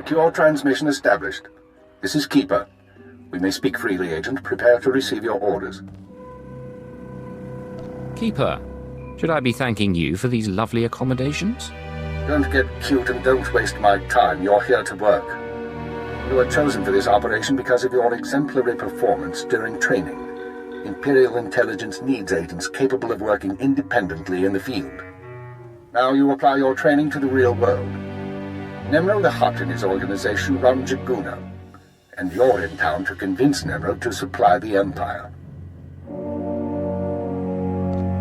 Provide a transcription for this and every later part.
Secure transmission established. This is Keeper. We may speak freely, Agent. Prepare to receive your orders. Keeper, should I be thanking you for these lovely accommodations? Don't get cute and don't waste my time. You're here to work. You were chosen for this operation because of your exemplary performance during training. Imperial Intelligence needs agents capable of working independently in the field. Now you apply your training to the real world. Nemro the Hutt and his organization run Jaguna, and you're in town to convince Nemro to supply the Empire.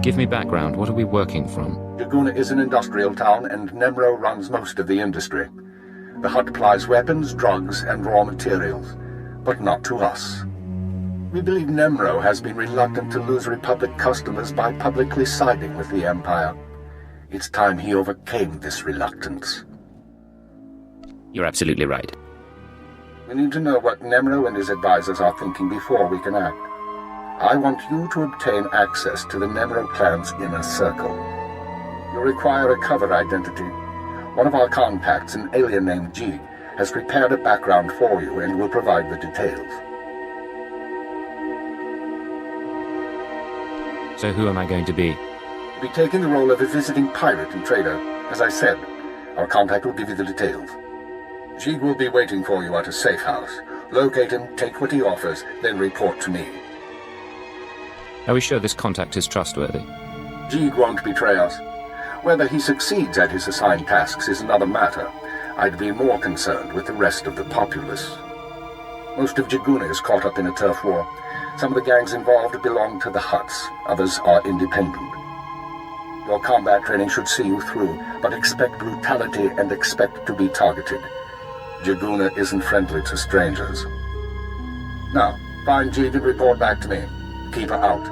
Give me background. What are we working from? Jaguna is an industrial town, and Nemro runs most of the industry. The Hutt supplies weapons, drugs, and raw materials, but not to us. We believe Nemro has been reluctant to lose Republic customers by publicly siding with the Empire. It's time he overcame this reluctance. You're absolutely right. We need to know what Nemro and his advisors are thinking before we can act. I want you to obtain access to the Nemro clan's inner circle. You'll require a cover identity. One of our contacts, an alien named G, has prepared a background for you and will provide the details. So who am I going to be? You'll be taking the role of a visiting pirate and trader. As I said, our contact will give you the details. Jig will be waiting for you at a safe house. Locate him, take what he offers, then report to me. Are we sure this contact is trustworthy? Jig won't betray us. Whether he succeeds at his assigned tasks is another matter. I'd be more concerned with the rest of the populace. Most of Jaguna is caught up in a turf war. Some of the gangs involved belong to the Hutts, others are independent. Your combat training should see you through, but expect brutality and expect to be targeted. Jaguna isn't friendly to strangers. Now, find Jig and report back to me. Keep her out.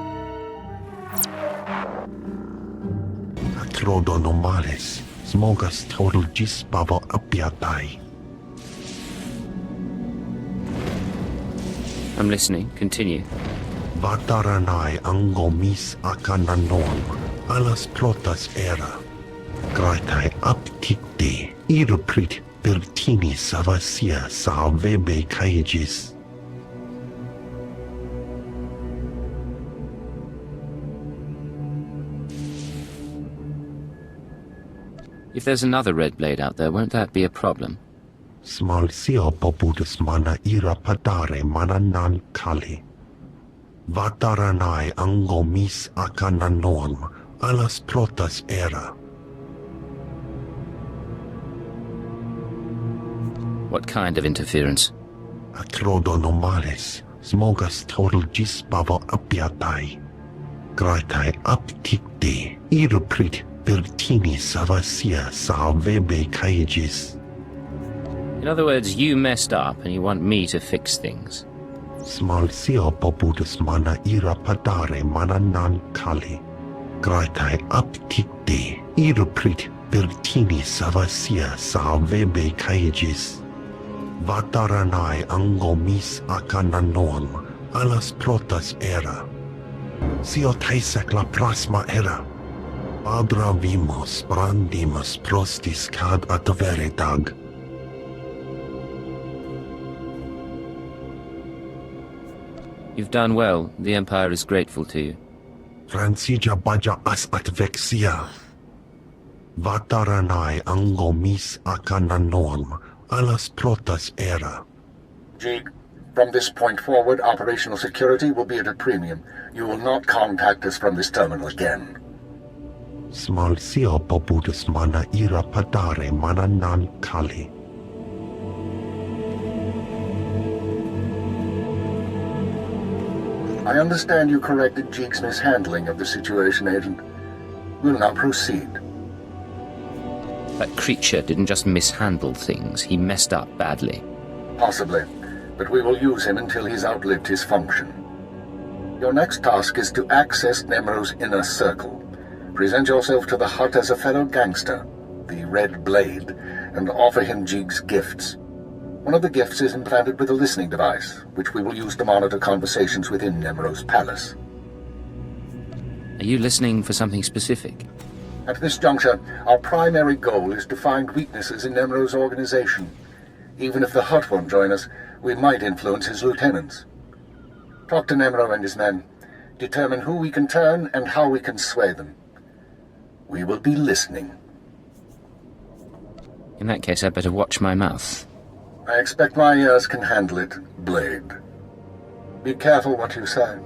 Atrodonomales, smogas total gisbabo apiatai. I'm listening. Continue. Vataranai angomis akananon, alas plotas era. Graitai aptikte, iruprit Bertini Savasia Salvebe Kaijis. If there's another red blade out there, won't that be a problem? Small sio poputus mana ira padare mana nan kali. Vataranai angomis akananon, alas plotas era. What kind of interference? Atrodonomales, smogas total gisbavo apiatai. Graitai aptikte, iruprit Bertini Savasia Salvebe Kaijis. In other words, you messed up and you want me to fix things. Small sio poputus mana ira padare mana nan kali. Graitai aptikte, iruprit Bertini Savasia Salvebe Kaijis. Vataranai angomis akananon, alas plotas era. Sio taisek la plasma era. Abra vimos brandimus prostis cad adveredag. You've done well. The Empire is grateful to you. Francia baja as advexia. Vataranai angomis akananon, alas plotas era. Jig, from this point forward, operational security will be at a premium. You will not contact us from this terminal again. Small sio poputus mana ira padare mana nan kali. I understand you corrected Jig's mishandling of the situation, Agent. We'll now proceed. That creature didn't just mishandle things, he messed up badly. Possibly, but we will use him until he's outlived his function. Your next task is to access Nemro's inner circle. Present yourself to the Hut as a fellow gangster, the Red Blade, and offer him Jig's gifts. One of the gifts is implanted with a listening device, which we will use to monitor conversations within Nemro's palace. Are you listening for something specific? At this juncture, our primary goal is to find weaknesses in Nemro's organization. Even if the Hut won't join us, we might influence his lieutenants. Talk to Nemro and his men. Determine who we can turn and how we can sway them. We will be listening. In that case, I'd better watch my mouth. I expect my ears can handle it, Blade. Be careful what you say,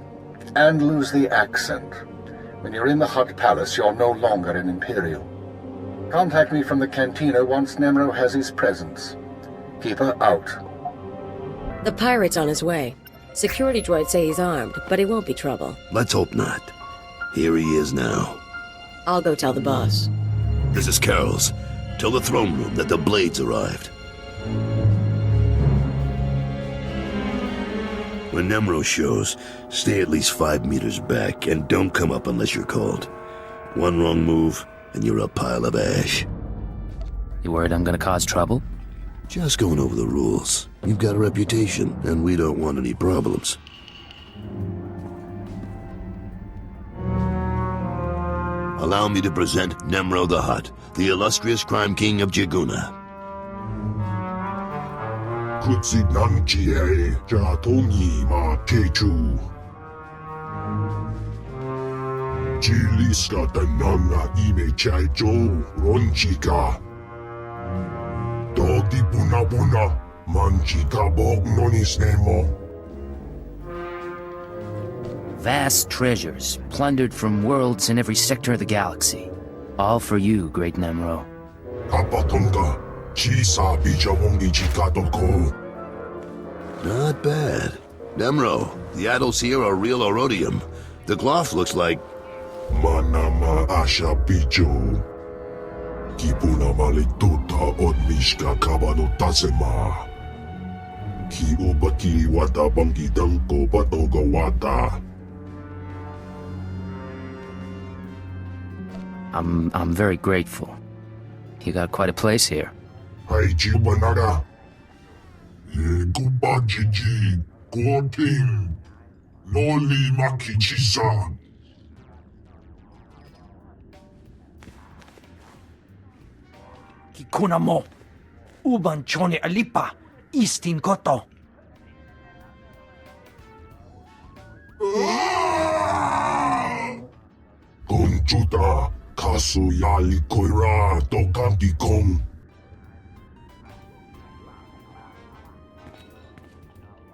and lose the accent. When you're in the Hut Palace, you're no longer an Imperial. Contact me from the cantina once Nemro has his presence. Keep her out. The pirate's on his way. Security droids say he's armed, but he won't be trouble. Let's hope not. Here he is now. I'll go tell the boss. This is Carol's. Tell the throne room that the Blades arrived. When Nemro shows, stay at least 5 meters back and don't come up unless you're called. One wrong move, and you're a pile of ash. You worried I'm gonna cause trouble? Just going over the rules. You've got a reputation, and we don't want any problems. Allow me to present Nemro the Hutt, the illustrious crime king of Jiguna. Kutsinanjihe Jatongi ma Techu. Jiliska Tananga Ime Chaijo Ronchika. Dodi Buna Buna Manchika Bog Nonis Nemo. Vast treasures, plundered from worlds in every sector of the galaxy. All for you, great Nemro. Kapatonga Chisa Bijawongi Chikatoko. Not bad. Nemro, the idols here are real orodium. The cloth looks like... Manama Asha Bijo. Kipuna Malituta Odmishka Kabano Tasema. Ki Obaki Wata Bangi Danko Batoga Wata. I'm very grateful. You got quite a place here. Hai Jibanaga. Gubajiji. Goting. Noli Makichisa. Kikuna mo. Uban chone alipa. Istin koto. Gonchuta. Kasu Yali Koira. Tokanti Kong.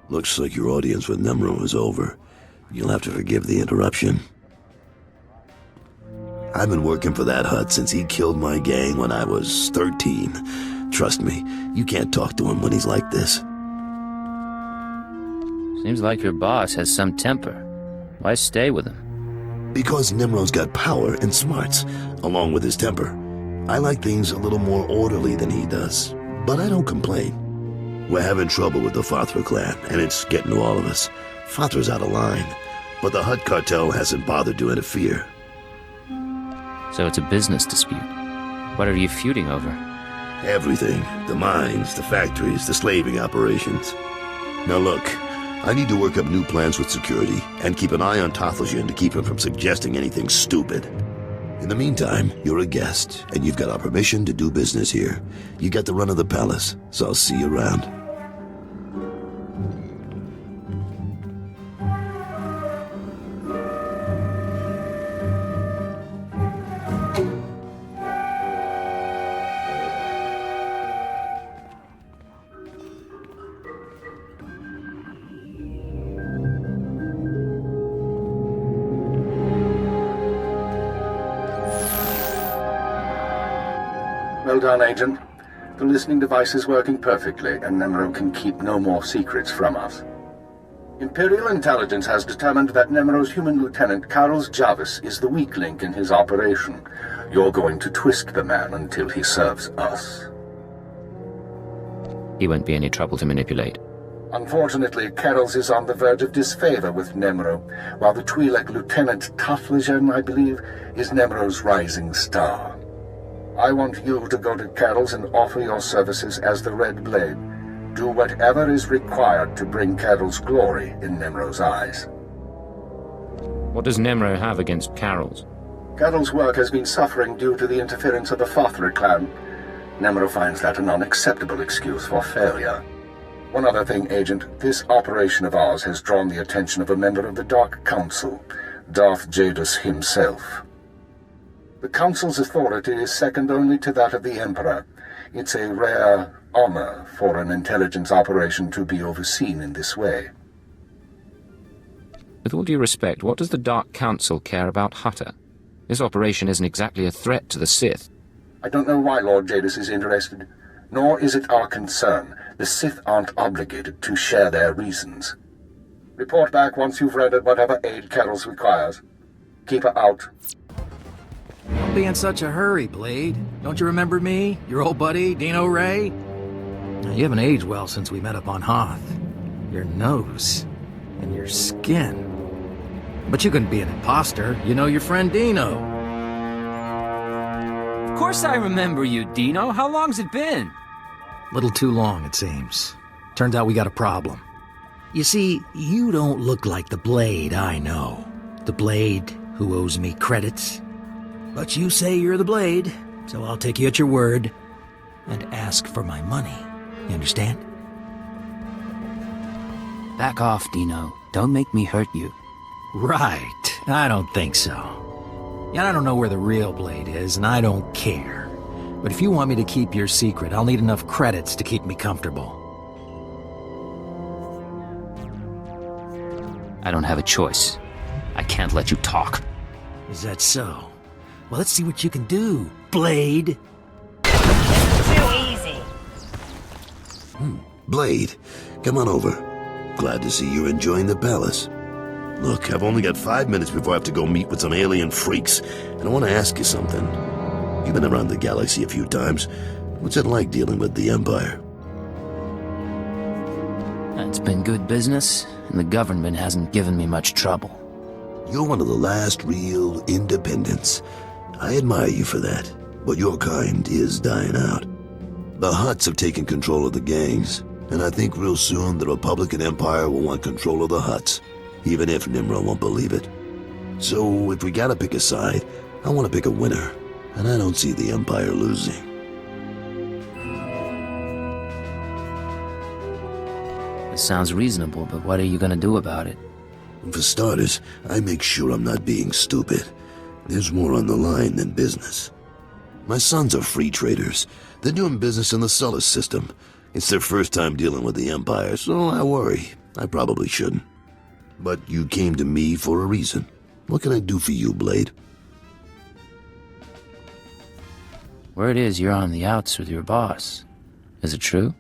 Looks like your audience with Nemro is over. You'll have to forgive the interruption. I've been working for that Hut since he killed my gang when I was 13. Trust me, you can't talk to him when he's like this. Seems like your boss has some temper. Why stay with him? Because Nemro's got power and smarts, along with his temper. I like things a little more orderly than he does, but I don't complain. We're having trouble with the Fathra clan, and it's getting to all of us. Fathra's out of line, but the Hut cartel hasn't bothered to interfere. So it's a business dispute. What are you feuding over? Everything. The mines, the factories, the slaving operations. Now look, I need to work up new plans with security, and keep an eye on Tathlosian to keep him from suggesting anything stupid. In the meantime, you're a guest, and you've got our permission to do business here. You got the run of the palace, so I'll see you around. Well done, Agent. The listening device is working perfectly, and Nemro can keep no more secrets from us. Imperial Intelligence has determined that Nemero's human lieutenant, Carlos Jarvis, is the weak link in his operation. You're going to twist the man until he serves us. He won't be any trouble to manipulate. Unfortunately, Carroll's is on the verge of disfavor with Nemero, while the Twi'lek Lieutenant Tafligen, I believe, is Nemero's rising star. I want you to go to Carroll's and offer your services as the Red Blade. Do whatever is required to bring Carroll's glory in Nemero's eyes. What does Nemero have against Carroll's? Carroll's work has been suffering due to the interference of the Fothra clan. Nemero finds that an unacceptable excuse for failure. One other thing, Agent. This operation of ours has drawn the attention of a member of the Dark Council, Darth Jadus himself. The Council's authority is second only to that of the Emperor. It's a rare honor for an intelligence operation to be overseen in this way. With all due respect, what does the Dark Council care about Hutta? This operation isn't exactly a threat to the Sith. I don't know why Lord Jadus is interested, nor is it our concern. The Sith aren't obligated to share their reasons. Report back once you've rendered whatever aid Carroll's requires. Keep her out. Don't be in such a hurry, Blade. Don't you remember me? Your old buddy, Dino Ray? Now, you haven't aged well since we met up on Hoth. Your nose and your skin. But you couldn't be an imposter. You know your friend Dino. Of course I remember you, Dino. How long's it been? Little too long, it seems. Turns out we got a problem. You see, you don't look like the Blade I know. The Blade who owes me credits. But you say you're the Blade, so I'll take you at your word and ask for my money. You understand? Back off, Dino. Don't make me hurt you. Right. I don't think so. Yeah, I don't know where the real Blade is, and I don't care. But if you want me to keep your secret, I'll need enough credits to keep me comfortable. I don't have a choice. I can't let you talk. Is that so? Well, let's see what you can do, Blade. Too easy. Blade, come on over. Glad to see you're enjoying the palace. Look, I've only got 5 minutes before I have to go meet with some alien freaks, and I want to ask you something. You've been around the galaxy a few times. What's it like dealing with the Empire? It's been good business, and the government hasn't given me much trouble. You're one of the last real independents. I admire you for that, but your kind is dying out. The Hutts have taken control of the gangs, and I think real soon the Republican Empire will want control of the Hutts, even if Nimro won't believe it. So if we gotta pick a side, I want to pick a winner, and I don't see the Empire losing. It sounds reasonable, but what are you gonna do about it? For starters, I make sure I'm not being stupid. There's more on the line than business. My sons are free traders. They're doing business in the Sullus system. It's their first time dealing with the Empire, so I worry. I probably shouldn't. But you came to me for a reason. What can I do for you, Blade? Word is you're on the outs with your boss. Is it true?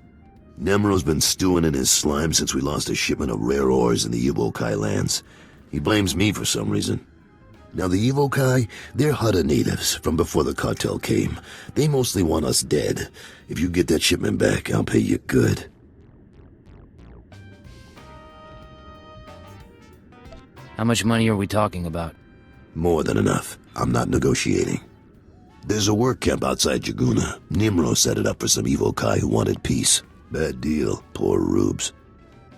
Nemro's been stewing in his slime since we lost a shipment of rare ores in the Evokai lands. He blames me for some reason. Now the Evokai, they're Hutta natives from before the cartel came. They mostly want us dead. If you get that shipment back, I'll pay you good. How much money are we talking about? More than enough. I'm not negotiating. There's a work camp outside Jaguna. Nimro set it up for some Evokai who wanted peace. Bad deal. Poor rubes.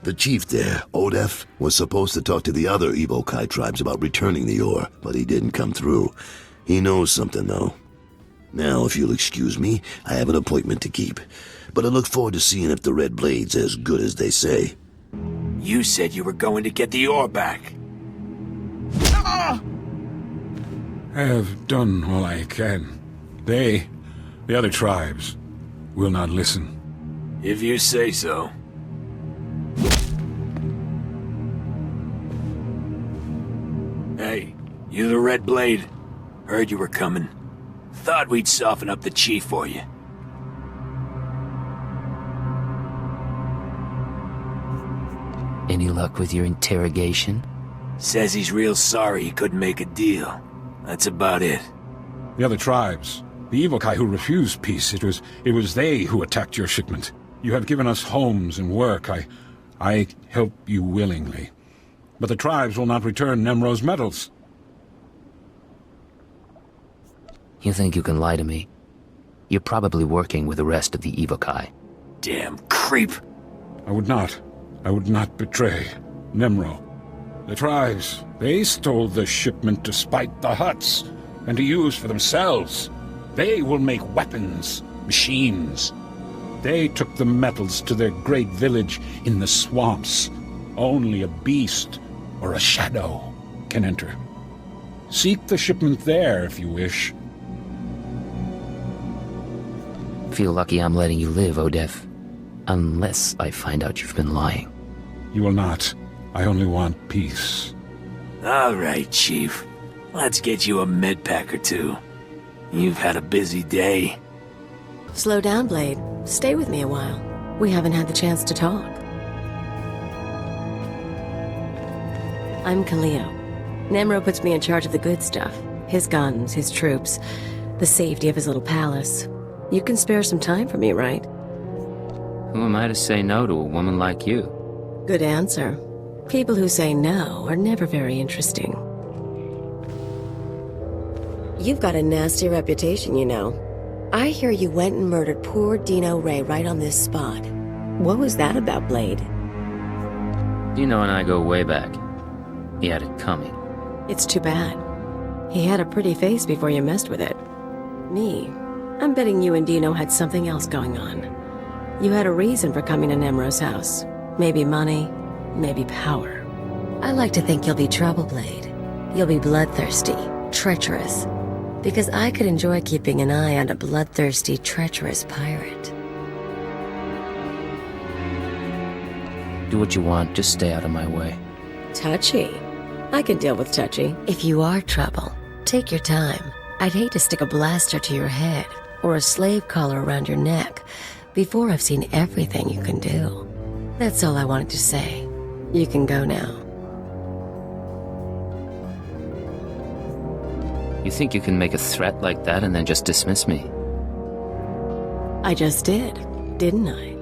The chief there, Odef, was supposed to talk to the other Evokai tribes about returning the ore, but he didn't come through. He knows something, though. Now, if you'll excuse me, I have an appointment to keep. But I look forward to seeing if the Red Blade's as good as they say. You said you were going to get the ore back. I have done all I can. They, the other tribes, will not listen. If you say so. Hey, you the Red Blade? Heard you were coming. Thought we'd soften up the chief for you. Any luck with your interrogation? Says he's real sorry he couldn't make a deal. That's about it. The other tribes, the Evokai who refused peace, it was they who attacked your shipment. You have given us homes and work. I help you willingly. But the tribes will not return Nemro's medals. You think you can lie to me? You're probably working with the rest of the Evokai. Damn creep. I would not betray Nemro. The tribes, they stole the shipment to spite the Hutts, and to use for themselves. They will make weapons, machines. They took the metals to their great village in the swamps. Only a beast or a shadow can enter. Seek the shipment there if you wish. Feel lucky I'm letting you live, Odef. Unless I find out you've been lying. You will not. I only want peace. All right, Chief. Let's get you a med pack or two. You've had a busy day. Slow down, Blade. Stay with me a while. We haven't had the chance to talk. I'm Kaleo. Nemro puts me in charge of the good stuff. His guns, his troops, the safety of his little palace. You can spare some time for me, right? Who am I to say no to a woman like you? Good answer. People who say no are never very interesting. You've got a nasty reputation, you know. I hear you went and murdered poor Dino Ray right on this spot. What was that about, Blade? Dino and I go way back. He had it coming. It's too bad. He had a pretty face before you messed with it. Me, I'm betting you and Dino had something else going on. You had a reason for coming to Nemro's house. Maybe money, maybe power. I like to think you'll be trouble, Blade. You'll be bloodthirsty, treacherous. Because I could enjoy keeping an eye on a bloodthirsty, treacherous pirate. Do what you want, just stay out of my way. Touchy. I can deal with touchy. If you are trouble, take your time. I'd hate to stick a blaster to your head or a slave collar around your neck before I've seen everything you can do. That's all I wanted to say. You can go now. You think you can make a threat like that and then just dismiss me? I just did, didn't I?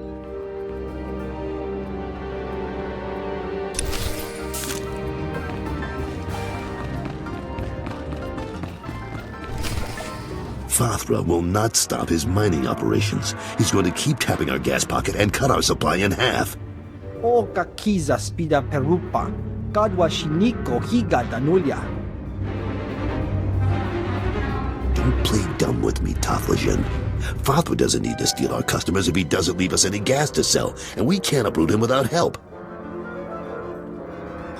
Fathra will not stop his mining operations. He's going to keep tapping our gas pocket and cut our supply in half. O kakiza spida perupa, kadwa shiniko higa danulia. Don't play dumb with me, Taflajan. Fathra doesn't need to steal our customers if he doesn't leave us any gas to sell, and we can't uproot him without help.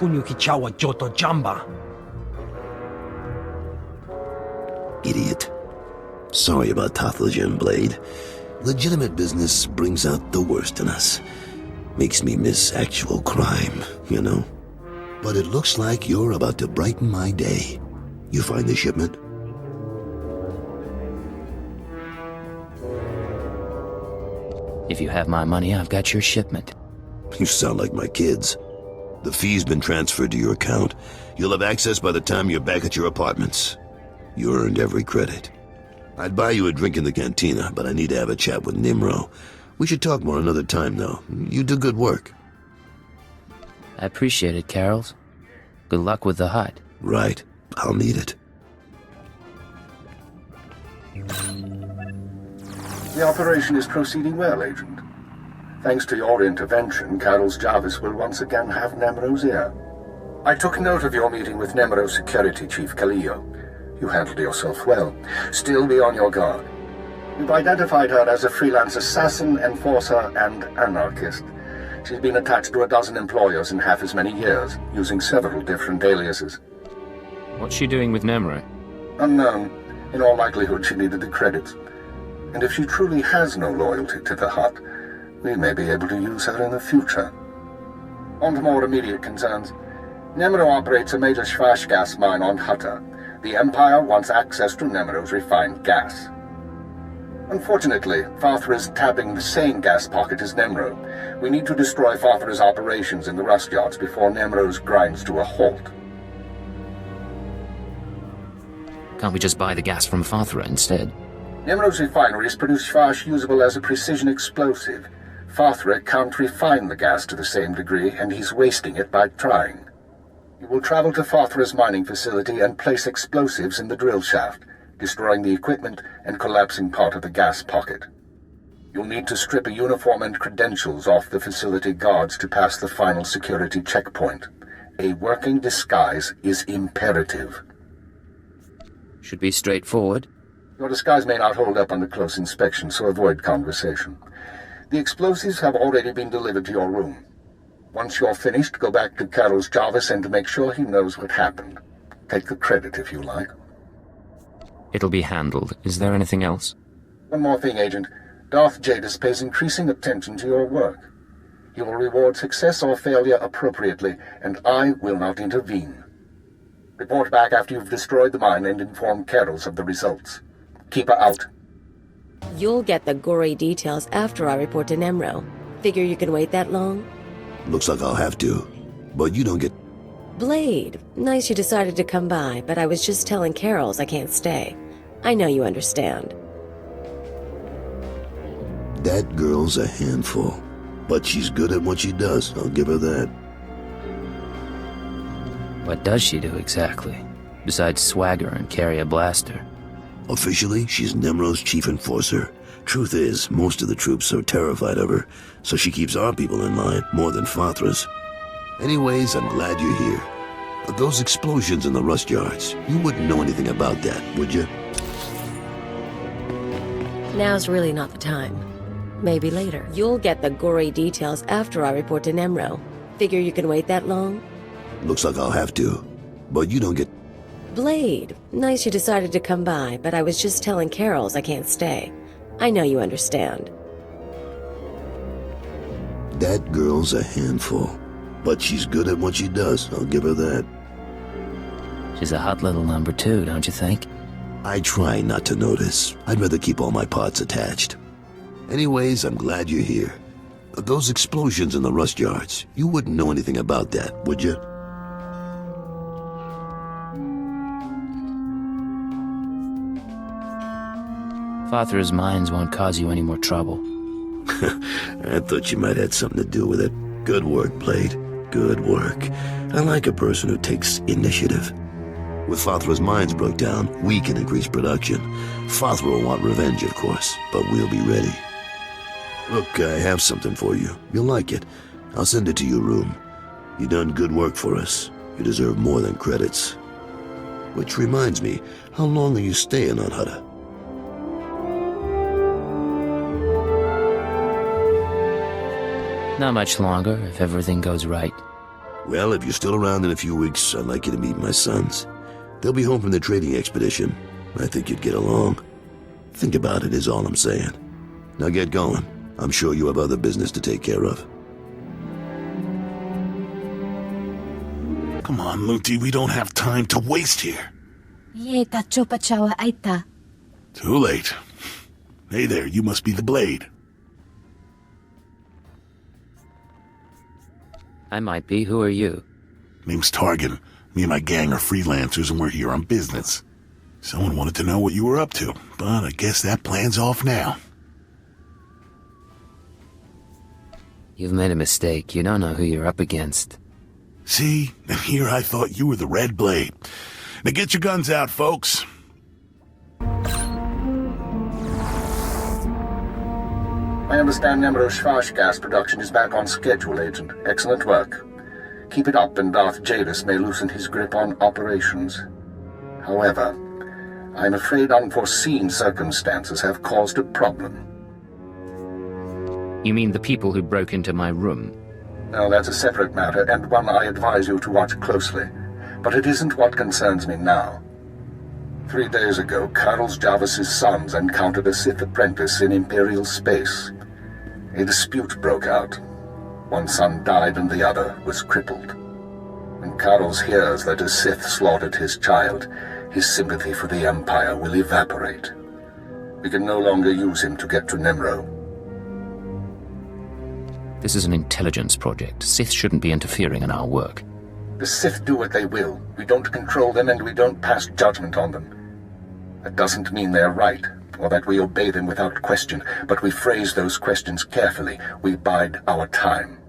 Hunyu kichawa joto jamba. Idiot. Sorry about Taflajan, Blade. Legitimate business brings out the worst in us. Makes me miss actual crime, you know? But it looks like you're about to brighten my day. You find the shipment? If you have my money, I've got your shipment. You sound like my kids. The fee's been transferred to your account. You'll have access by the time you're back at your apartments. You earned every credit. I'd buy you a drink in the cantina, but I need to have a chat with Nimro. We should talk more another time, though. You do good work. I appreciate it, Carols. Good luck with the hut. Right. I'll need it. The operation is proceeding well, Agent. Thanks to your intervention, Carol's Jarvis will once again have Nemro's ear. I took note of your meeting with Nemro's security chief, Kaleo. You handled yourself well. Still be on your guard. We've identified her as a freelance assassin, enforcer, and anarchist. She's been attached to a dozen employers in half as many years, using several different aliases. What's she doing with Nemro? Unknown. In all likelihood, she needed the credits. And if she truly has no loyalty to the Hutt, we may be able to use her in the future. On to more immediate concerns. Nemro operates a major Schwash gas mine on Hutta. The Empire wants access to Nemro's refined gas. Unfortunately, Father is tapping the same gas pocket as Nemro. We need to destroy Father's operations in the rust yards before Nemro's grinds to a halt. Can't we just buy the gas from Fathra instead? Nemro's refineries produce Shvash usable as a precision explosive. Fathra can't refine the gas to the same degree, and he's wasting it by trying. You will travel to Fathra's mining facility and place explosives in the drill shaft, destroying the equipment and collapsing part of the gas pocket. You'll need to strip a uniform and credentials off the facility guards to pass the final security checkpoint. A working disguise is imperative. Should be straightforward. Your disguise may not hold up under close inspection, so avoid conversation. The explosives have already been delivered to your room. Once you're finished, go back to Carol's Jarvis and make sure he knows what happened. Take the credit if you like. It'll be handled. Is there anything else? One more thing, Agent. Darth Jadis pays increasing attention to your work. He will reward success or failure appropriately, and I will not intervene. Report back after you've destroyed the mine and inform Carols of the results. Keep her out. You'll get the gory details after I report to Nemro. Figure you can wait that long? Looks like I'll have to. But you don't get... Blade, nice you decided to come by, but I was just telling Carols I can't stay. I know you understand. That girl's a handful. But she's good at what she does, I'll give her that. What does she do exactly? Besides swagger and carry a blaster? Officially, she's Nemro's chief enforcer. Truth is, most of the troops are terrified of her, so she keeps our people in line more than Fathra's. Anyways, I'm glad you're here. Those explosions in the rust yards, you wouldn't know anything about that, would you? Now's really not the time. Maybe later. You'll get the gory details after I report to Nemro. Figure you can wait that long? Looks like I'll have to. But you don't get... Blade, nice you decided to come by, but I was just telling Carols I can't stay. I know you understand. That girl's a handful. But she's good at what she does, I'll give her that. She's a hot little number too, don't you think? I try not to notice. I'd rather keep all my parts attached. Anyways, I'm glad you're here. Those explosions in the rust yards, you wouldn't know anything about that, would you? Fathra's mines won't cause you any more trouble. I thought you might have something to do with it. Good work, Blade. Good work. I like a person who takes initiative. With Fathra's mines broke down, we can increase production. Fathra will want revenge, of course, but we'll be ready. Look, I have something for you. You'll like it. I'll send it to your room. You done good work for us. You deserve more than credits. Which reminds me, how long are you staying on Hutta? Not much longer, if everything goes right. Well, if you're still around in a few weeks, I'd like you to meet my sons. They'll be home from the trading expedition. I think you'd get along. Think about it is all I'm saying. Now get going. I'm sure you have other business to take care of. Come on, Lunti, we don't have time to waste here. Too late. Hey there, you must be the Blade. I might be. Who are you? Name's Targan. Me and my gang are freelancers and we're here on business. Someone wanted to know what you were up to, but I guess that plan's off now. You've made a mistake. You don't know who you're up against. See? And here I thought you were the Red Blade. Now get your guns out, folks. I understand Nemro's Shvash gas production is back on schedule, Agent. Excellent work. Keep it up and Darth Jadis may loosen his grip on operations. However, I'm afraid unforeseen circumstances have caused a problem. You mean the people who broke into my room? No, that's a separate matter, and one I advise you to watch closely. But it isn't what concerns me now. 3 days ago, Carl Jarvis's sons encountered a Sith apprentice in Imperial space. A dispute broke out. One son died and the other was crippled. When Carl hears that a Sith slaughtered his child, his sympathy for the Empire will evaporate. We can no longer use him to get to Nemro. This is an intelligence project. Sith shouldn't be interfering in our work. The Sith do what they will. We don't control them and we don't pass judgment on them. That doesn't mean they're right, or that we obey them without question, but we phrase those questions carefully. We bide our time.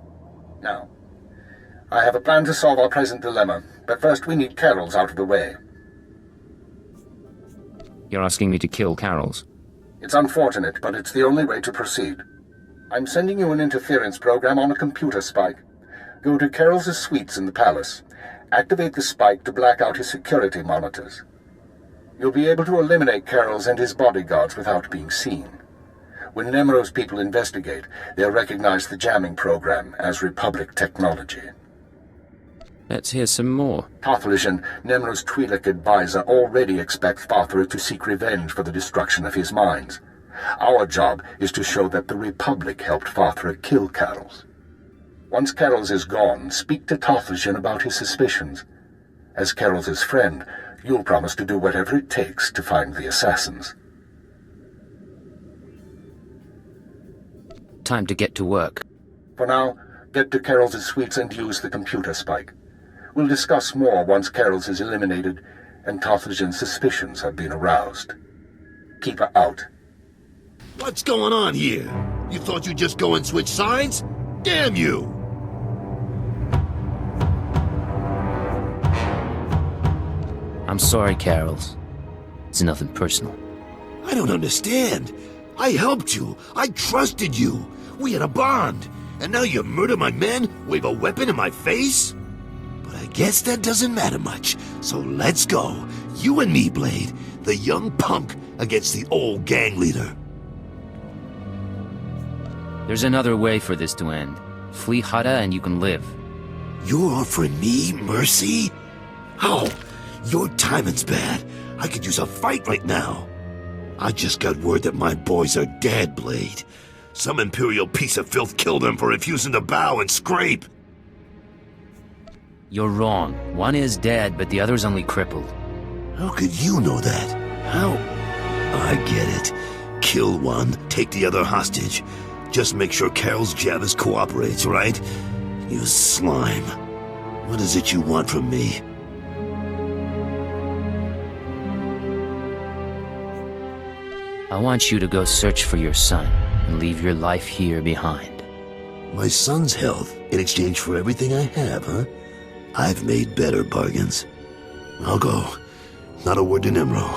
Now, I have a plan to solve our present dilemma, but first we need Carol's out of the way. You're asking me to kill Carol's? It's unfortunate, but it's the only way to proceed. I'm sending you an interference program on a computer spike. Go to Carol's suites in the palace. Activate the spike to black out his security monitors. You'll be able to eliminate Carol's and his bodyguards without being seen. When Nemro's people investigate, they'll recognize the jamming program as Republic technology. Let's hear some more. Tothlishan, Nemro's Twi'lek advisor, already expects Father to seek revenge for the destruction of his mines. Our job is to show that the Republic helped Father kill Carol's. Once Carol's is gone, speak to Tothlishan about his suspicions. As Carol's friend, you'll promise to do whatever it takes to find the assassins. Time to get to work. For now, get to Carol's suites and use the computer spike. We'll discuss more once Carol's is eliminated and Tothlishan's suspicions have been aroused. Keep her out. What's going on here? You thought you'd just go and switch sides? Damn you! I'm sorry, Carol's. It's nothing personal. I don't understand. I helped you. I trusted you. We had a bond. And now you murder my men, wave a weapon in my face? But I guess that doesn't matter much. So let's go. You and me, Blade. The young punk against the old gang leader. There's another way for this to end. Flee Hutta and you can live. You're offering me mercy? Oh, your timing's bad. I could use a fight right now. I just got word that my boys are dead, Blade. Some Imperial piece of filth killed them for refusing to bow and scrape. You're wrong. One is dead, but the other's only crippled. How could you know that? How? I get it. Kill one, take the other hostage. Just make sure Carol's Javis cooperates, right? You slime. What is it you want from me? I want you to go search for your son and leave your life here behind. My son's health in exchange for everything I have, huh? I've made better bargains. I'll go. Not a word to Nemro.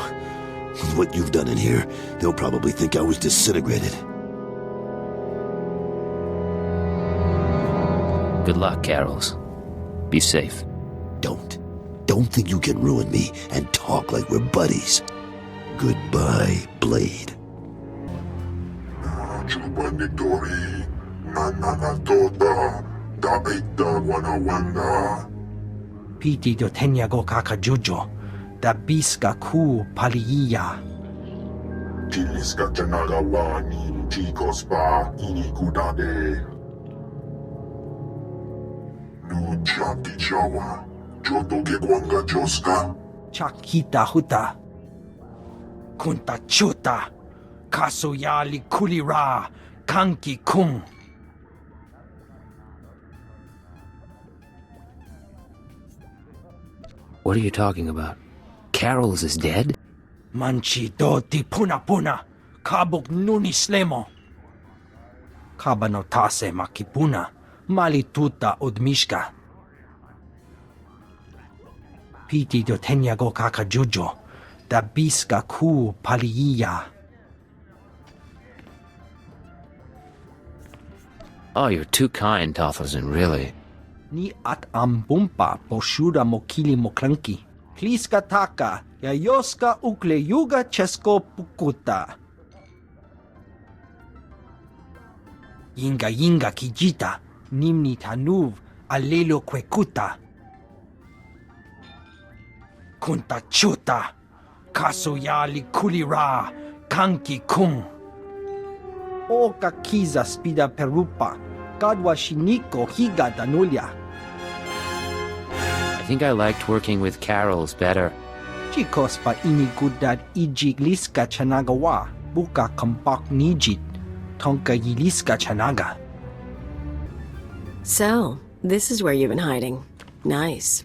With what you've done in here, they'll probably think I was disintegrated. Good luck, Carol's. Be safe. Don't think you can ruin me and talk like we're buddies. Goodbye, Blade. Piti do tenyago kakajujo, da biska ku paliya. Chiliska chanagawani chicos pa inikudade. Luchati chawa, jotoge kwanga joska. Chakita Hutta. Kunta chuta, kasoyali kulira, kanki kung. What are you talking about? Carol's is dead? Manchi doti puna puna, kabuk nuni slemo. Kabanotase makipuna, malituta odmishka. Piti do tenyago kakajujo. Da biska ku paliya. Oh, you're too kind, Tothlishan, really. Ni at ambumpa poshuda mokili moklanki. Kliska taka, yayoska ukleyuga chesko pukuta. Yinga kijita, nimni tanuv, alelo kwekuta. Kunta chuta. Kasoyali kulira, kanki kung. Oka kiza spida perupa, kadwa shiniko higa danulia. I think I liked working with Carol's better. Chikos pa inigudad ijigliska chanagawa, buka kampak nijit, tonka yiliska chanaga. So, this is where you've been hiding. Nice.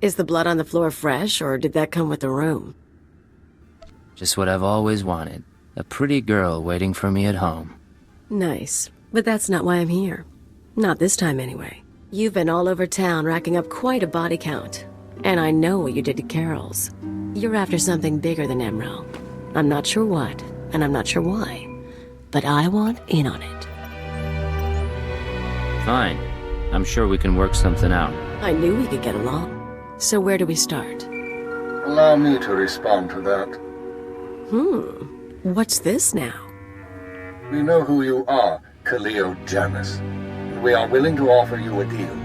Is the blood on the floor fresh, or did that come with the room? Just what I've always wanted. A pretty girl waiting for me at home. Nice. But that's not why I'm here. Not this time, anyway. You've been all over town racking up quite a body count. And I know what you did to Carol's. You're after something bigger than Emerald. I'm not sure what, and I'm not sure why. But I want in on it. Fine. I'm sure we can work something out. I knew we could get along. So where do we start? Allow me to respond to that. What's this now? We know who you are, Khalil Janus. And we are willing to offer you a deal.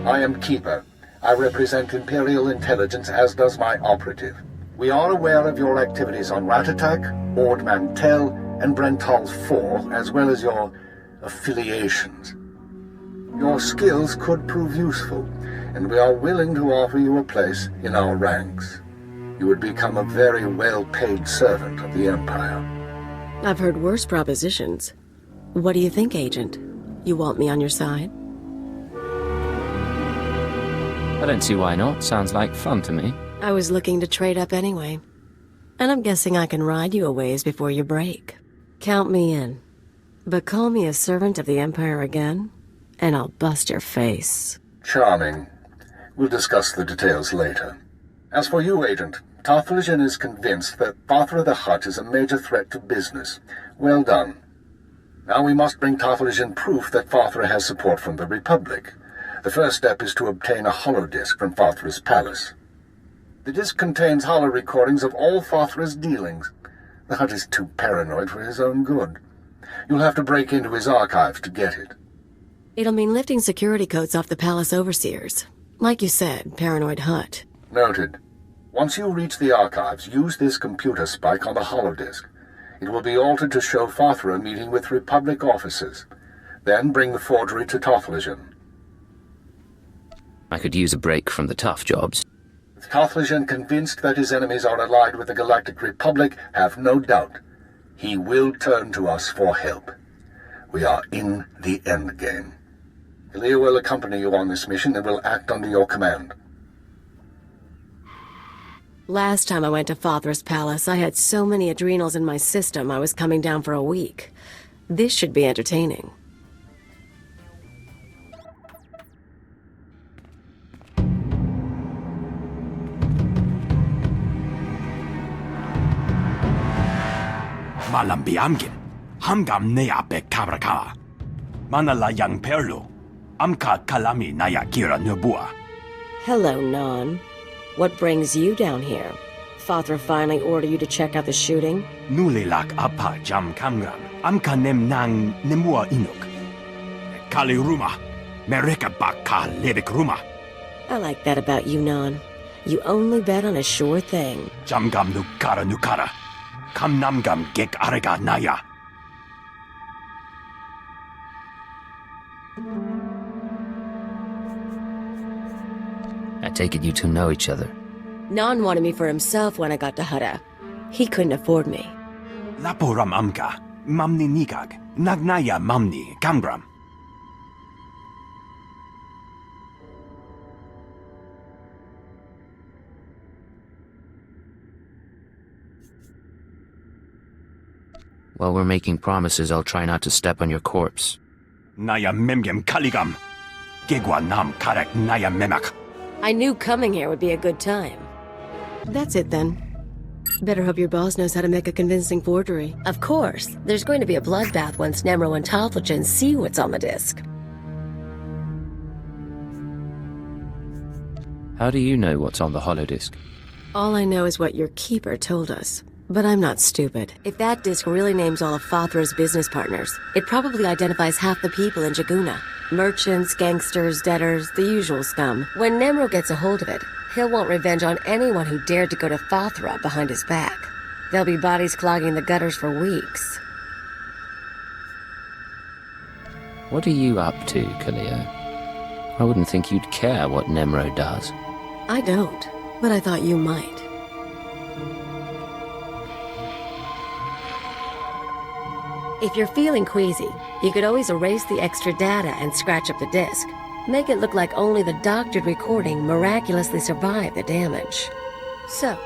I am Keeper. I represent Imperial Intelligence, as does my operative. We are aware of your activities on Ratatak, Ord Mantell, and Brental 4, as well as your affiliations. Your skills could prove useful, and we are willing to offer you a place in our ranks. You would become a very well-paid servant of the Empire. I've heard worse propositions. What do you think, Agent? You want me on your side? I don't see why not. Sounds like fun to me. I was looking to trade up anyway. And I'm guessing I can ride you a ways before you break. Count me in. But call me a servant of the Empire again, and I'll bust your face. Charming. We'll discuss the details later. As for you, Agent, Tarthalion is convinced that Fathra the Hutt is a major threat to business. Well done. Now we must bring Tarthalion proof that Fathra has support from the Republic. The first step is to obtain a holodisk from Fathra's palace. The disk contains holo recordings of all Fathra's dealings. The Hutt is too paranoid for his own good. You'll have to break into his archives to get it. It'll mean lifting security codes off the palace overseers. Like you said, paranoid Hutt. Noted. Once you reach the archives, use this computer spike on the holodisk. It will be altered to show Fathra meeting with Republic officers. Then bring the forgery to Tarthalion. I could use a break from the tough jobs. With Tarthalion convinced that his enemies are allied with the Galactic Republic, have no doubt. He will turn to us for help. We are in the endgame. Ilya will accompany you on this mission and will act under your command. Last time I went to Fathra's palace, I had so many adrenals in my system I was coming down for a week. This should be entertaining. Malam biamgin, hamgam nea be kabraka. Manala yang perlu, amka kalami naya kira nubua. Hello, Non. What brings you down here? Fathra finally ordered you to check out the shooting? Nulilak apa jam kamram, amka nem nang nemua inuk. Kali ruma, mereka baka lebik ruma. I like that about you, Non. You only bet on a sure thing. Jamgam nukara. Kam namgam gek arega naya. I take it you two know each other. Non wanted me for himself when I got to Hutta. He couldn't afford me. Laporam amka, mamni nikag, nagnaya mamni, kambram. While we're making promises, I'll try not to step on your corpse. Naya memgem kaligam. Gegwa nam karek naya memak. I knew coming here would be a good time. That's it then. Better hope your boss knows how to make a convincing forgery. Of course, there's going to be a bloodbath once Nemro and Tarthalion see what's on the disc. How do you know what's on the holodisk? All I know is what your keeper told us. But I'm not stupid. If that disc really names all of Fathra's business partners, it probably identifies half the people in Jaguna. Merchants, gangsters, debtors, the usual scum. When Nemro gets a hold of it, he'll want revenge on anyone who dared to go to Fathra behind his back. There'll be bodies clogging the gutters for weeks. What are you up to, Khalil? I wouldn't think you'd care what Nemro does. I don't, but I thought you might. If you're feeling queasy, you could always erase the extra data and scratch up the disk. Make it look like only the doctored recording miraculously survived the damage. So,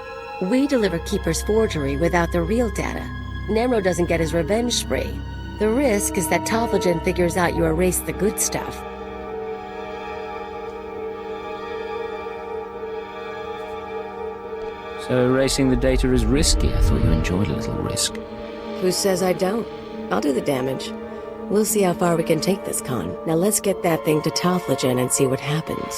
we deliver Keeper's forgery without the real data. Nemro doesn't get his revenge spree. The risk is that Tofflegen figures out you erased the good stuff. So erasing the data is risky. I thought you enjoyed a little risk. Who says I don't? I'll do the damage. We'll see how far we can take this con. Now let's get that thing to Tofflegen and see what happens.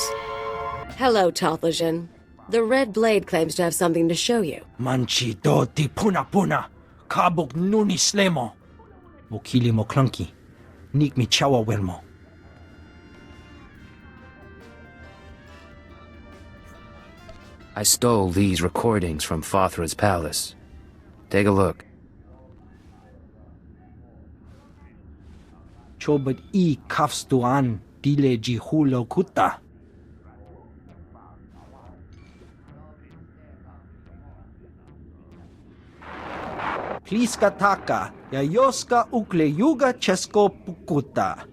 Hello, Tofflegen. The Red Blade claims to have something to show you. Manchi do ti puna puna. Kabuk nuni slemo. Mokili mo clunky. Nik mi chawa welmo. I stole these recordings from Fathra's palace. Take a look. Chobad I kafstuan dile jihulo kuta. Pliska taka, yayoska ukle yuga chesko pukuta.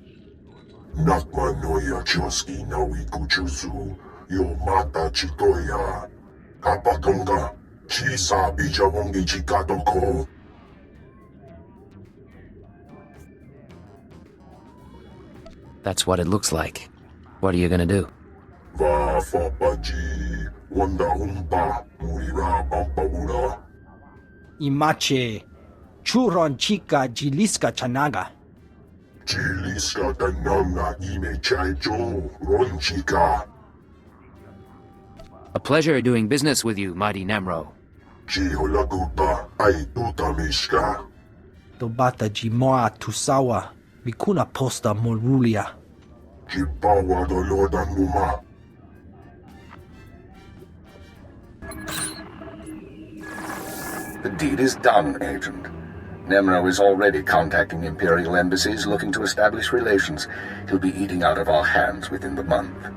Nakma noya choski nawi kuchuzu, yo mata chitoya. Kapatonga, chisa bijawongi chikatoko. That's what it looks like. What are you gonna do? Va fapaji, wanda humpa, murira bampabura. Imache, churon chica jiliska chanaga. Jiliska tananga ime chaijo, ronchika. A pleasure doing business with you, mighty Nemro. Jiholagupa, ay tutamishka. Tobata jimoa tusawa, mikuna posta morulia. Jipawa dolodan muma. The deed is done, Agent. Nemro is already contacting Imperial embassies looking to establish relations. He'll be eating out of our hands within the month.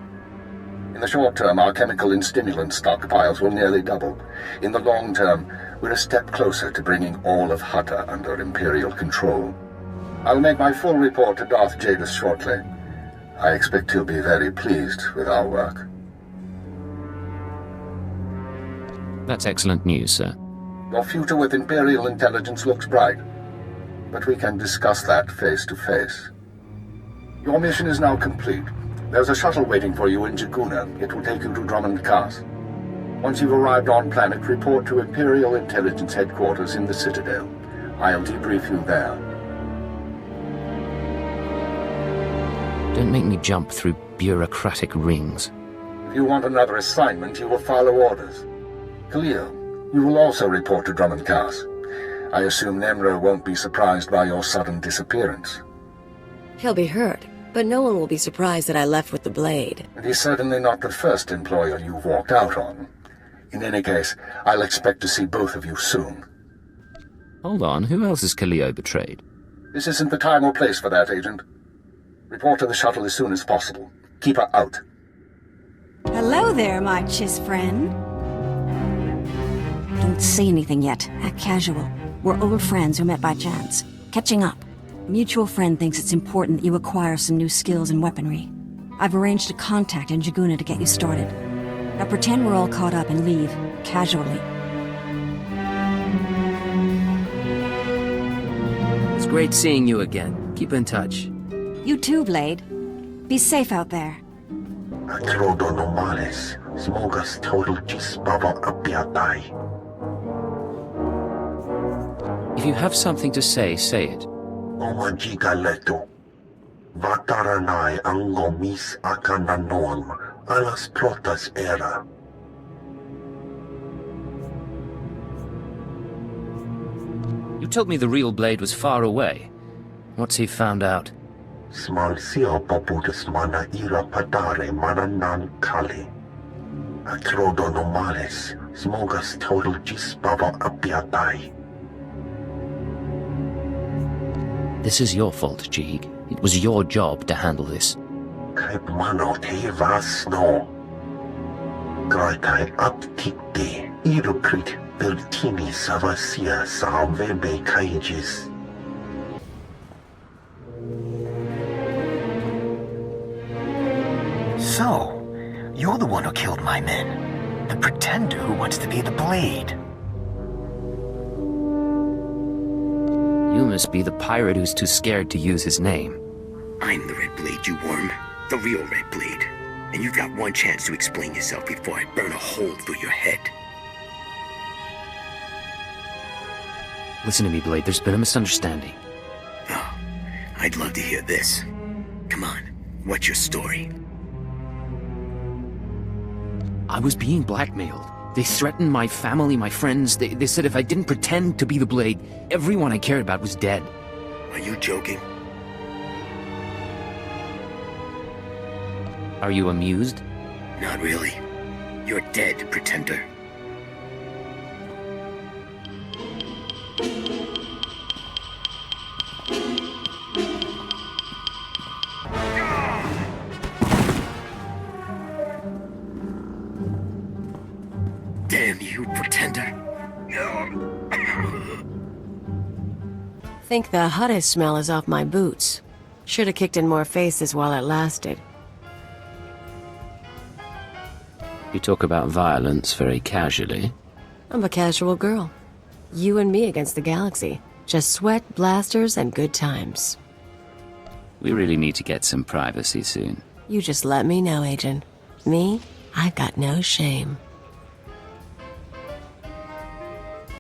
In the short term, our chemical and stimulant stockpiles will nearly double. In the long term, we're a step closer to bringing all of Hutta under Imperial control. I'll make my full report to Darth Jadis shortly. I expect he'll be very pleased with our work. That's excellent news, sir. Your future with Imperial Intelligence looks bright, but we can discuss that face to face. Your mission is now complete. There's a shuttle waiting for you in Jaguna. It will take you to Drummond Cast. Once you've arrived on planet, report to Imperial Intelligence headquarters in the Citadel. I'll debrief you there. Don't make me jump through bureaucratic rings. If you want another assignment, you will follow orders. Khalil, you will also report to Drummond Cast. I assume Nemro won't be surprised by your sudden disappearance. He'll be hurt, but no one will be surprised that I left with the blade. And he's certainly not the first employer you've walked out on. In any case, I'll expect to see both of you soon. Hold on, who else has Khalil betrayed? This isn't the time or place for that, Agent. Report to the shuttle as soon as possible. Keep her out. Hello there, my chiss friend. Don't say anything yet. Act casual. We're old friends who met by chance. Catching up. Mutual friend thinks it's important that you acquire some new skills and weaponry. I've arranged a contact in Jaguna to get you started. Now pretend we're all caught up and leave, casually. It's great seeing you again. Keep in touch. You too, Blade. Be safe out there. Atrodo normales, smogas total gisbaba apiatai. If you have something to say it. Omajiga leto. Vataranai angomis akananoam, alas protas era. You told me the real Blade was far away. What's he found out? Smal sio paputus mana ira padare mana nan kali. Atrodo normales, smogas total gisbaba apiatai. This is your fault, Jeeg. It was your job to handle this. Kaip mano te vas no. Graitai aptikte, irukrit vertini savasia sa vebe kaijis. So, you're the one who killed my men. The pretender who wants to be the Blade. You must be the pirate who's too scared to use his name. I'm the Red Blade, you worm. The real Red Blade. And you've got one chance to explain yourself before I burn a hole through your head. Listen to me, Blade. There's been a misunderstanding. Oh, I'd love to hear this. Come on, what's your story? I was being blackmailed. They threatened my family, my friends. They said if I didn't pretend to be the Blade, everyone I cared about was dead. Are you joking? Are you amused? Not really. You're dead, pretender. Damn you, pretender. Think the Hutta smell is off my boots. Should have kicked in more faces while it lasted. You talk about violence very casually. I'm a casual girl. You and me against the galaxy. Just sweat, blasters, and good times. We really need to get some privacy soon. You just let me know, Agent. Me, I've got no shame.